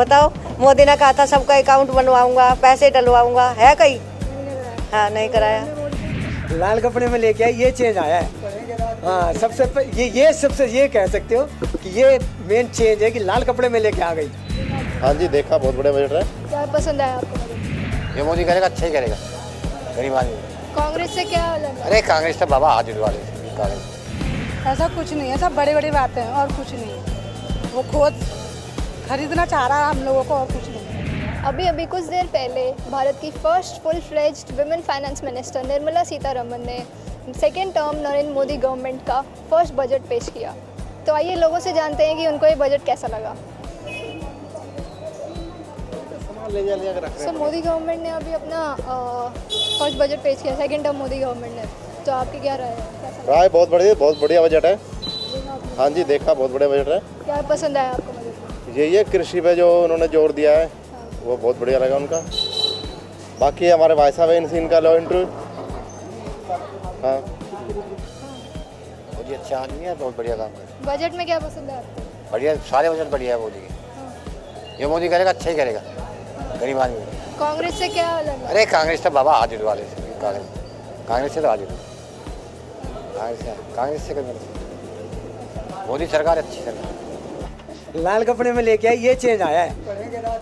बताओ, मोदी ने कहा था सबका अकाउंट बनवाऊंगा, पैसे डलवाऊंगा, है कहीं? हाँ, नहीं कराया। लाल कपड़े में लेके आए, ये चेंज आया है। हाँ, ये सबसे ये कह सकते हो कि ये मेन चेंज है कि लाल कपड़े में लेके आ गई। हाँ जी, देखा, बहुत बड़े बजट है। क्या पसंद आया आपको? ये मोदी करेगा अच्छा ही करेगा, गरीब आदमी। कांग्रेस से क्या अलग है? अरे कांग्रेस तो बाबा हाथ दिलवा कांग्रेस। ऐसा कुछ नहीं है, सब बड़ी बड़ी बातें हैं और कुछ नहीं। वो खुद खरीदना चाह रहा है हम लोगों को और कुछ नहीं। अभी कुछ देर पहले भारत की first full fledged women finance minister Nirmala Sitharaman ने second term Narendra Modi government का फर्स्ट बजट पेश किया। तो आइए लोगों से जानते हैं कि उनको ये बजट कैसा लगा। सर, मोदी गवर्नमेंट ने अभी अपना फर्स्ट बजट पेश किया, सेकेंड टर्म मोदी गवर्नमेंट ने, तो आपकी क्या राय है? राय बहुत बढ़िया बजट है। हाँ जी, देखा, बहुत बड़े बजट है। क्या पसंद आया आपको बजट में? ये कृषि पे जो उन्होंने जोर दिया है वो बहुत बढ़िया लगा उनका। बाकी हमारे भाई साहब है, इनका लॉ इंटरव्यू। हाँ, मोदी अच्छा आदमी है, बहुत बढ़िया काम कर। बजट में क्या पसंद है आपको? बढ़िया, सारे बजट बढ़िया है मोदी के। ये मोदी करेगा अच्छा ही करेगा, गरीब आदमी। कांग्रेस से क्या अलग है? अरे कांग्रेस तो बाबा हाथ दिलवा कांग्रेस से तो हाजिर कांग्रेस से मोदी सरकार अच्छी सरकार। लाल कपड़े में लेके आए, ये चेंज आया है।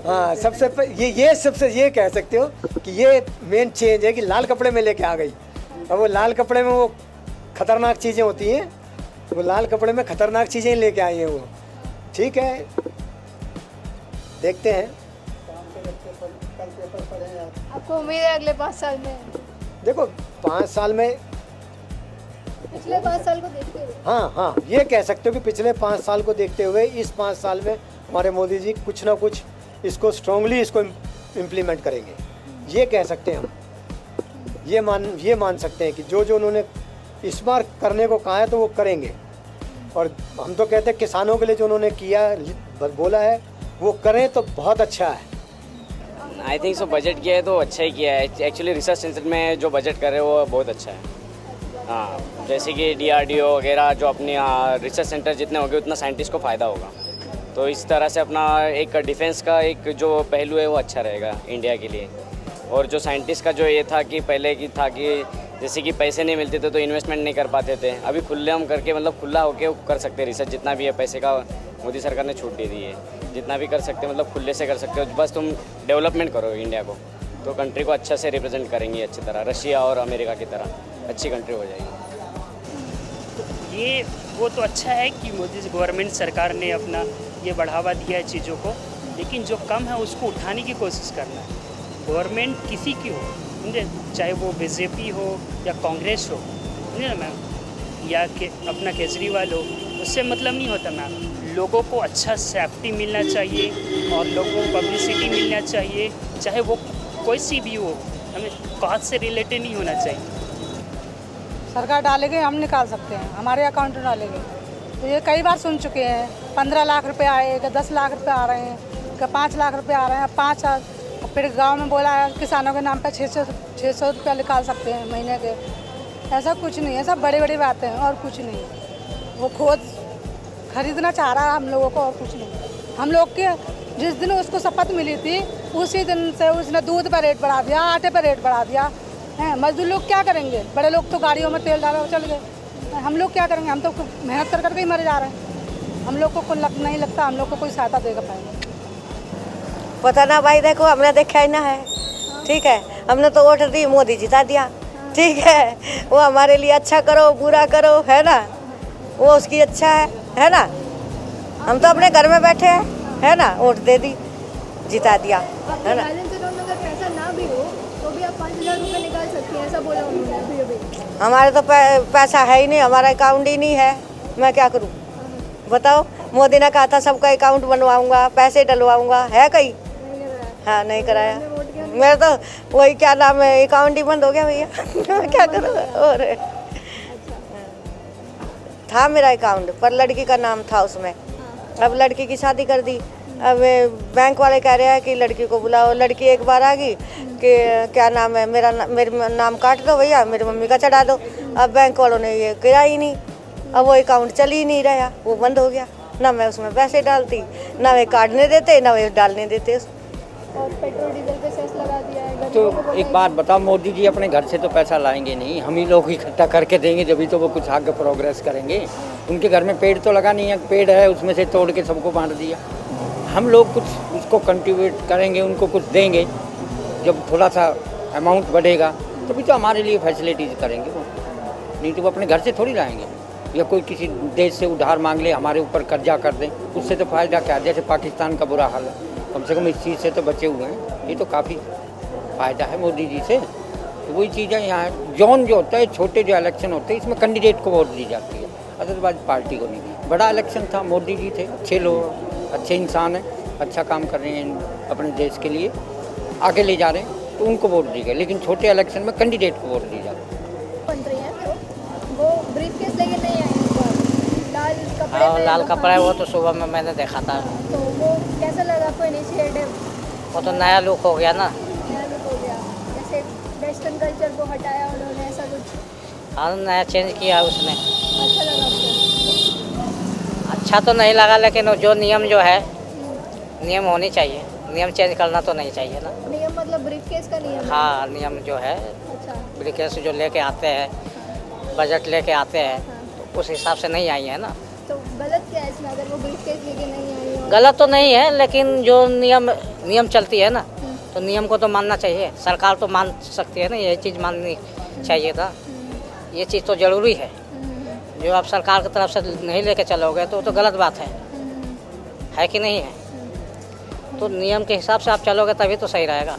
हाँ, सबसे ये कह सकते हो कि ये मेन चेंज है कि लाल कपड़े में लेके आ गई। और वो लाल कपड़े में वो खतरनाक चीज़ें होती हैं, वो लाल कपड़े में खतरनाक चीज़ें लेके आई हैं वो। ठीक है, देखते हैं। आपको उम्मीद है अगले 5 साल में? देखो, 5 साल में, पिछले 5 साल को देखते हुए हाँ, ये कह सकते हो कि पिछले 5 साल को देखते हुए इस 5 साल में हमारे मोदी जी कुछ ना कुछ इसको स्ट्रांगली इसको इम्प्लीमेंट करेंगे, ये कह सकते हैं हम। ये मान सकते हैं कि जो उन्होंने इस बार करने को कहा है तो वो करेंगे। और हम तो कहते हैं किसानों के लिए जो उन्होंने किया बोला है वो करें तो बहुत अच्छा है। आई थिंक सो बजट किया है तो अच्छा ही किया है। एक्चुअली रिसर्च सेंटर में जो बजट कर रहे हैं वो बहुत अच्छा है। हाँ, जैसे कि DRDO वगैरह जो अपने रिसर्च सेंटर जितने होंगे उतना साइंटिस्ट को फ़ायदा होगा। तो इस तरह से अपना एक डिफेंस का एक जो पहलू है वो अच्छा रहेगा इंडिया के लिए। और जो साइंटिस्ट का जो ये था कि पहले की था कि जैसे कि पैसे नहीं मिलते थे तो इन्वेस्टमेंट नहीं कर पाते थे, अभी खुले हम करके मतलब खुला होके कर सकते हैं रिसर्च। जितना भी है पैसे का मोदी सरकार ने छूट दे दी है, जितना भी कर सकते हैं मतलब खुले से कर सकते हो। बस तुम डेवलपमेंट करो इंडिया को तो कंट्री को अच्छा से रिप्रेजेंट करेंगी अच्छी तरह, रशिया और अमेरिका की तरह अच्छी कंट्री हो जाएगी। ये वो तो अच्छा है कि मोदी गवर्नमेंट सरकार ने अपना ये बढ़ावा दिया है चीज़ों को, लेकिन जो कम है उसको उठाने की कोशिश करना है। गवर्नमेंट किसी की हो, समझे, चाहे वो BJP हो या कांग्रेस हो, समझे ना मैम, या अपना केजरीवाल हो, उससे मतलब नहीं होता मैम। लोगों को अच्छा सेफ्टी मिलना चाहिए और लोगों को पब्लिसिटी मिलना चाहिए, चाहे वो कोई सी भी हो, हमें कास्ट से रिलेटेड नहीं होना चाहिए। सरकार डालेंगे हम निकाल सकते हैं, हमारे अकाउंट में डालेंगे। तो ये कई बार सुन चुके हैं, 15 लाख रुपए आए, 10 लाख रुपए आ रहे हैं, 5 लाख रुपए आ रहे हैं, 5 फिर गांव में बोला है किसानों के नाम पर 600 रुपया निकाल सकते हैं महीने के। ऐसा कुछ नहीं है, सब बड़ी बड़ी बातें हैं और कुछ नहीं। वो खुद खरीदना चाह रहा है हम लोगों को और कुछ नहीं। हम लोग के जिस दिन उसको शपथ मिली थी उसी दिन से उसने दूध पर रेट बढ़ा दिया, आटे पर रेट बढ़ा दिया है। मजदूर लोग क्या करेंगे? बड़े लोग तो गाड़ियों में तेल डाला चल गए, हम लोग क्या करेंगे? हम तो मेहनत कर करके ही मर जा रहे हैं। हम लोग को नहीं लगता हम लोग को कोई सहायता देगा पाएगा। पता ना भाई, देखो हमने देखा ही ना है। ठीक है, हमने तो वोट दी, मोदी जिता दिया। ठीक है, वो हमारे लिए अच्छा करो बुरा करो, है ना, वो उसकी अच्छा है ना। हम तो अपने घर में बैठे हैं, है ना, वोट दे दी, जिता दिया, है ना। बैलेंस अकाउंट में अगर पैसा ना भी हो तो भी आप 5,000 रुपये निकाल सकती हैं, ऐसा बोला उन्होंने अभी। हमारे तो पैसा है ही नहीं, हमारा अकाउंट ही नहीं है, मैं क्या करूं? बताओ, मोदी ने कहा था सबका अकाउंट बनवाऊंगा, पैसे डलवाऊंगा, है कहीं? हाँ, नहीं कराया। मेरा तो वही क्या नाम है, अकाउंट ही बंद हो गया भैया। क्या करूँ? और था मेरा अकाउंट पर लड़की का नाम था उसमें, अब लड़की की शादी कर दी। अब बैंक वाले कह रहे हैं कि लड़की को बुलाओ। लड़की एक बार आ गई कि क्या नाम है, मेरा नाम काट दो भैया, मेरी मम्मी का चढ़ा दो। अब बैंक वालों ने ये किया ही नहीं, अब वो अकाउंट चल ही नहीं रहा, वो बंद हो गया। ना मैं उसमें पैसे डालती, ना वे काटने देते ना वे डालने देते। और पेट्रोल डीजल पे सेस लगा दिया है तो गरीबों को एक बात बताओ, मोदी जी अपने घर से तो पैसा लाएंगे नहीं, हम ही लोग इकट्ठा करके देंगे जभी तो वो कुछ आगे प्रोग्रेस करेंगे। उनके घर में पेड़ तो लगा नहीं है, पेड़ है उसमें से तोड़ के सबको बांट दिया। हम लोग कुछ उसको कंट्रीब्यूट करेंगे, उनको कुछ देंगे, जब थोड़ा सा अमाउंट बढ़ेगा तभी तो हमारे लिए फैसिलिटीज़ करेंगे वो, नहीं तो वो अपने घर से थोड़ी लाएंगे। या कोई किसी देश से उधार मांग ले, हमारे ऊपर कर्जा कर दें, उससे तो फ़ायदा क्या। जैसे पाकिस्तान का बुरा हाल है, कम से कम इस चीज़ से तो बचे हुए हैं, ये तो काफ़ी फ़ायदा है मोदी जी से। तो वही चीज़ें यहाँ है। जोन जो होता है, छोटे जो इलेक्शन होते हैं, इसमें कैंडिडेट को वोट दी जाती है, अदरवाइज पार्टी को नहीं। बड़ा इलेक्शन था, मोदी जी थे, अच्छे लोग, अच्छे इंसान हैं, अच्छा काम कर रहे हैं अपने देश के लिए, आगे ले जा रहे हैं, तो उनको वोट दी गई। लेकिन छोटे इलेक्शन में कैंडिडेट को वोट दी जाती है। मंत्री हैं तो वो ब्रीफकेस लेके नहीं आए इस बार, लाल कपड़े हाँ, में लाल दिखा कपड़ा है, वो दिए। तो सुबह में मैंने देखा था। तो वो कैसा लगा आपको इनिशिएटिव? वो तो नया लुक हो गया ना। नया लुक हो गया, जैसे वेस्टर्न कल्चर को हटाया उन्होंने, ऐसा कुछ हाँ, नया चेंज किया उसने। अच्छा लगा आपको? अच्छा तो नहीं लगा, लेकिन वो जो नियम जो है, नियम होनी चाहिए, नियम चेंज करना तो नहीं चाहिए ना। नियम मतलब ब्रीफकेस का नियम है? हाँ, नियम जो है, अच्छा ब्रिकेट जो लेके आते हैं, बजट लेके आते हैं, तो उस हिसाब से नहीं आई है ना। तो गलत क्या है इसमें अगर वो ब्रीफकेस लेके नहीं आई हो? गलत तो नहीं है, लेकिन जो नियम चलती है ना, तो नियम को तो मानना चाहिए। सरकार तो मान सकती है ना, ये चीज़ माननी चाहिए था, ये चीज़ तो ज़रूरी है। जो आप सरकार की तरफ से नहीं लेके चलोगे तो गलत बात है कि नहीं है? तो नियम के हिसाब से आप चलोगे तभी तो सही रहेगा।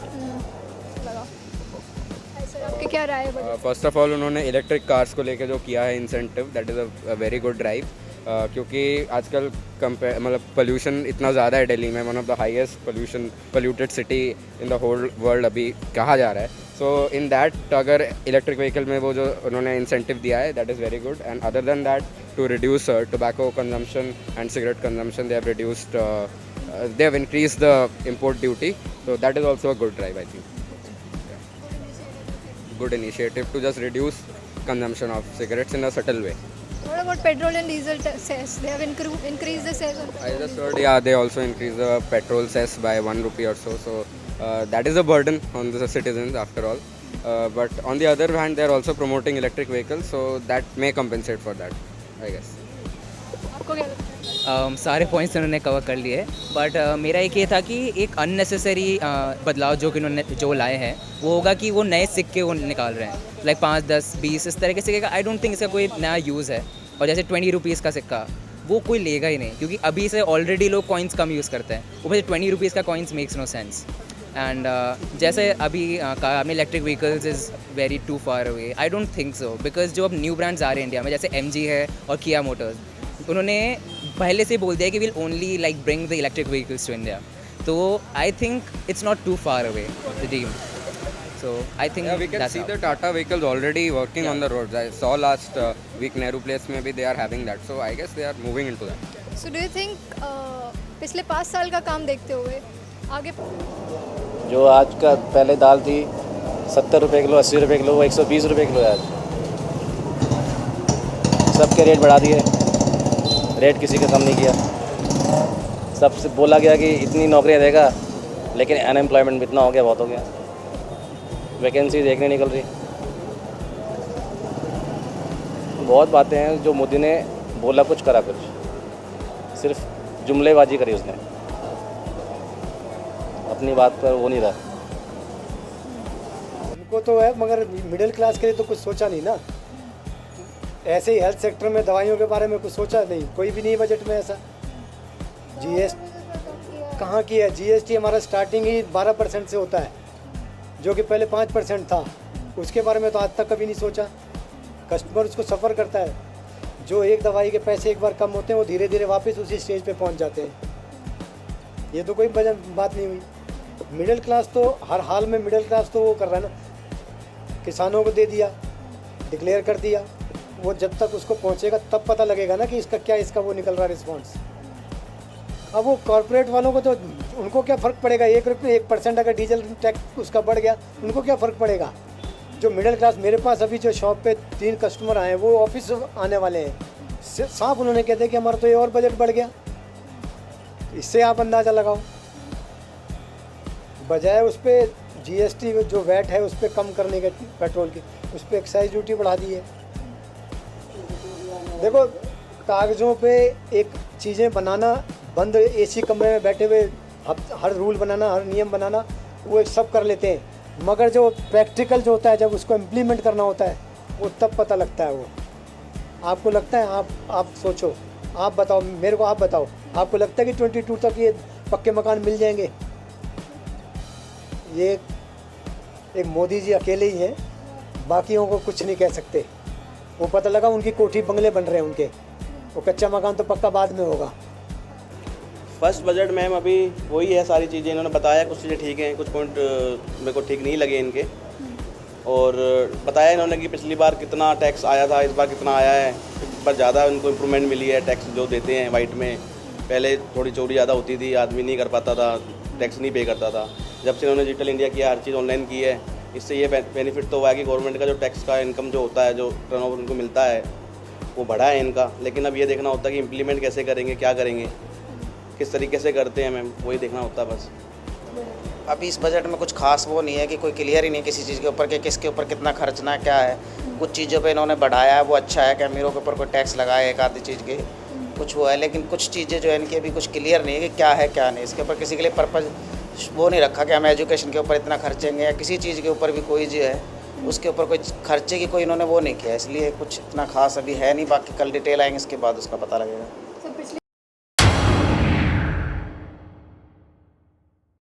ऐसे आपकी क्या राय है? फर्स्ट ऑफ ऑल उन्होंने इलेक्ट्रिक कार्स को लेकर जो किया है incentive, that is a very good drive. क्योंकि आजकल मतलब पोल्यूशन इतना ज़्यादा है दिल्ली में, one of the highest polluted city in the whole world अभी कहा जा रहा है। सो इन दैट अगर इलेक्ट्रिक व्हीकल में वो जो उन्होंने इंसेंटिव दिया है, that is very good. And other than that, to reduce tobacco consumption and cigarette consumption, they have reduced, they have increased the import duty, so that is also a good drive, I think. Good initiative to just reduce consumption of cigarettes in a subtle way. What about petrol and diesel cess? They have increased the cess on I just heard, yeah, they also increased the petrol cess by 1 rupee or so, so that is a burden on the citizens after all. But on the other hand, they are also promoting electric vehicles, so that may compensate for that, I guess. आपको क्या लगता है? सारे points उन्होंने cover कर लिए, but मेरा एक ये था कि एक अननेसेसरी बदलाव जो कि उन्होंने जो लाए हैं वो होगा कि वो नए सिक्के वो निकाल रहे हैं, लाइक 5, 10, 20 इस तरह के सिक्के का आई डोंट थिंक इसका कोई नया यूज़ है। और जैसे 20 रुपीज़ का सिक्का वो कोई लेगा ही नहीं, क्योंकि अभी से ऑलरेडी लोग कॉइन्स कम यूज़ करते हैं, ऊपर से 20 रुपीज़ का coins makes no sense. And जैसे अभी कहा आपने electric vehicles is very too far away, I don't think so, because जो अब न्यू ब्रांड्स आ रहे हैं इंडिया में, जैसे MG है और किया मोटर्स, उन्होंने पहले से बोल दिया कि will only like bring the electric vehicles to India. तो I think it's not too far away the dream. So I think we can see the Tata vehicles already working on the roads. I saw last week Nehru Place maybe they are having that. So I guess they are moving into that. So do you think पिछले 5 साल का काम देखते हुए आगे जो आज का पहले दाल थी 70 रुपये किलो, 80 रुपये किलो, 120 रुपये किलो है आज। सबके रेट बढ़ा दिए, रेट किसी का कम नहीं किया। सबसे बोला गया कि इतनी नौकरियां देगा, लेकिन अनएम्प्लॉयमेंट भी इतना हो गया, बहुत हो गया, वैकेंसी देखने निकल रही। बहुत बातें हैं जो मोदी ने बोला कुछ करा कुछ, सिर्फ जुमलेबाजी करी उसने, अपनी बात पर वो नहीं रहा। उनको तो है, मगर मिडिल क्लास के लिए तो कुछ सोचा नहीं ना। ऐसे ही हेल्थ सेक्टर में दवाइयों के बारे में कुछ सोचा नहीं, कोई भी नहीं बजट में ऐसा। GST कहाँ की है? GST हमारा स्टार्टिंग ही 12% से होता है, जो कि पहले 5% था। उसके बारे में तो आज तक कभी नहीं सोचा। कस्टमर उसको सफ़र करता है, जो एक दवाई के पैसे एक बार कम होते हैं वो धीरे धीरे वापस उसी स्टेज पे पहुंच जाते हैं। ये तो कोई बात नहीं हुई। मिडिल क्लास तो हर हाल में मिडिल क्लास तो वो कर रहा है ना, किसानों को दे दिया, डिक्लेयर कर दिया। वो जब तक उसको पहुंचेगा तब पता लगेगा ना कि इसका क्या, इसका वो निकल रहा है रिस्पॉन्स। अब वो कॉर्पोरेट वालों को तो उनको क्या फ़र्क पड़ेगा? 1% अगर डीजल टैक्स उसका बढ़ गया, उनको क्या फ़र्क पड़ेगा? जो मिडिल क्लास, मेरे पास अभी जो शॉप पे 3 कस्टमर आए, वो ऑफिस आने वाले हैं, साफ उन्होंने कहते हैं कि हमारा तो ये और बजट बढ़ गया, इससे आप अंदाज़ा लगाओ। बजाय उस पर जीएसटी जो वैट है उस पर कम करने के पेट्रोल की, उस पर एक्साइज ड्यूटी बढ़ा दी है। देखो कागज़ों पे एक चीज़ें बनाना, बंद एसी कमरे में बैठे हुए हर रूल बनाना, हर नियम बनाना, वो सब कर लेते हैं, मगर जो प्रैक्टिकल जो होता है, जब उसको इम्प्लीमेंट करना होता है, वो तब पता लगता है। वो आपको लगता है, आप सोचो, आप बताओ मेरे को, आप बताओ, आपको लगता है कि 22 तक ये पक्के मकान मिल जाएंगे? ये एक मोदी जी अकेले ही हैं, बाकियों को कुछ नहीं कह सकते। वो पता लगा उनकी कोठी बंगले बन रहे हैं उनके, वो कच्चा मकान तो पक्का बाद में होगा। फर्स्ट बजट मैम अभी वही है, सारी चीज़ें इन्होंने बताया, कुछ चीज़ें ठीक हैं, कुछ पॉइंट मेरे को ठीक नहीं लगे इनके। और बताया इन्होंने कि पिछली बार कितना टैक्स आया था, इस बार कितना आया है, इस बार ज़्यादा इनको इम्प्रूवमेंट मिली है। टैक्स जो देते हैं वाइट में, पहले थोड़ी चोरी ज़्यादा होती थी, आदमी नहीं कर पाता था, टैक्स नहीं पे करता था। जब से इन्होंने डिजिटल इंडिया किया, हर चीज़ ऑनलाइन की है, इससे ये बेनिफिट तो हुआ है कि गवर्नमेंट का जो टैक्स का इनकम जो होता है, जो टर्नओवर उनको मिलता है, वो बढ़ा है इनका। लेकिन अब ये देखना होता है कि इम्प्लीमेंट कैसे करेंगे, क्या करेंगे, किस तरीके से करते हैं मैम, वही देखना होता है बस। अभी इस बजट में कुछ खास वो नहीं है कि कोई क्लियर ही नहीं किसी चीज़ के ऊपर कि किसके ऊपर कितना खर्चना है, क्या है। कुछ चीज़ों पे इन्होंने बढ़ाया है, वो अच्छा है कि अमीरों के ऊपर कोई टैक्स लगाया एक आधी चीज़ के, कुछ वो है। लेकिन कुछ चीज़ें जो है इनकी अभी कुछ क्लियर नहीं है कि क्या है क्या नहीं। इसके ऊपर किसी के लिए पर्पज़ वो नहीं रखा कि हम एजुकेशन के ऊपर इतना खर्चेंगे, या किसी चीज़ के ऊपर भी कोई जो है उसके ऊपर कोई खर्चे की कोई इन्होंने वो नहीं किया, इसलिए कुछ इतना खास अभी है नहीं। बाकी कल डिटेल आएंगे, इसके बाद उसका पता लगेगा।